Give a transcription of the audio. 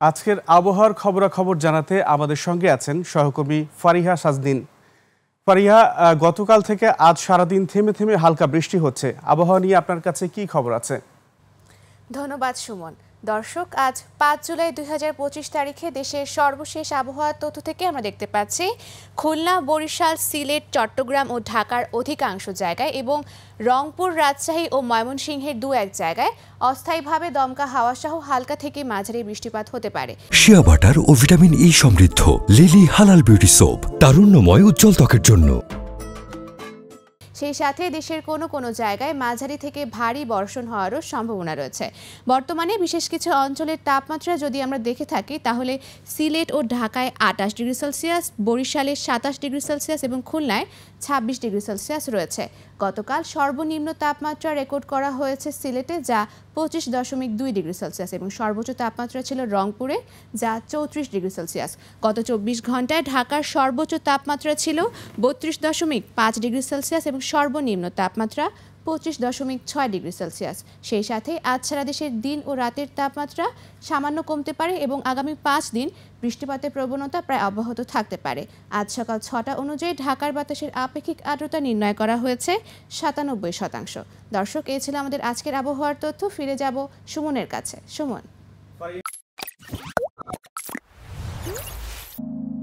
আজকের আবহাওয়ার খবরাখবর জানাতে আমাদের সঙ্গে আছেন সহকর্মী ফারিহা সাজদিন। ফারিহা, গতকাল থেকে আজ সারাদিন থেমে থেমে হালকা বৃষ্টি হচ্ছে। আবহাওয়া নিয়ে আপনার কাছে কি খবর আছে? ধন্যবাদ সুমন। দর্শক, আজ ৫ জুলাই ২০২৫ তারিখে দেশের সর্বশেষ আবহাওয়ার তথ্য থেকে আমরা দেখতে পাচ্ছি খুলনা, বরিশাল, সিলেট, চট্টগ্রাম ও ঢাকার অধিকাংশ জায়গায় এবং রংপুর, রাজশাহী ও ময়মনসিংহের দু-এক জায়গায় অস্থায়ীভাবে দমকা হাওয়া সহ হালকা থেকে মাঝারি বৃষ্টিপাত হতে পারে। শিয়া বাটার ও ভিটামিন ই সমৃদ্ধ লিলি হালাল বিউটি সোপ, তারুণ্যময় উজ্জ্বল ত্বকের জন্য। সেই সাথে দেশের কোনো কোনো জায়গায় মাঝারি থেকে ভারী বর্ষণ হওয়ারও সম্ভাবনা রয়েছে। বর্তমানে বিশেষ কিছু অঞ্চলের তাপমাত্রা যদি আমরা দেখে থাকি তাহলে সিলেট ও ঢাকায় ২৮ ডিগ্রি সেলসিয়াস, বরিশালে ২৭ ডিগ্রি সেলসিয়াস এবং খুলনায় ২৬ ডিগ্রি সেলসিয়াস রয়েছে। গতকাল সর্বনিম্ন তাপমাত্রা রেকর্ড করা হয়েছে সিলেটে, যা ২৫.২ ডিগ্রি সেলসিয়াস এবং সর্বোচ্চ তাপমাত্রা ছিল রংপুরে, যা ৩৪ ডিগ্রি সেলসিয়াস। গত ২৪ ঘন্টায় ঢাকার সর্বোচ্চ তাপমাত্রা ছিল ৩২.৫ ডিগ্রি সেলসিয়াস এবং সর্বনিম্ন তাপমাত্রা ২৫.৬ ডিগ্রি সেলসিয়াস। সেই সাথে আজ সারা দেশের দিন ও রাতের তাপমাত্রা সামান্য কমতে পারে এবং আগামী ৫ দিন বৃষ্টিপাতের প্রবণতা প্রায় অব্যাহত থাকতে পারে। আজ সকাল ৬টা অনুযায়ী ঢাকার বাতাসের আপেক্ষিক আর্দ্রতা নির্ণয় করা হয়েছে ৯৭%। দর্শক, এই ছিল আমাদের আজকের আবহাওয়ার তথ্য। ফিরে যাব সুমনের কাছে। সুমন।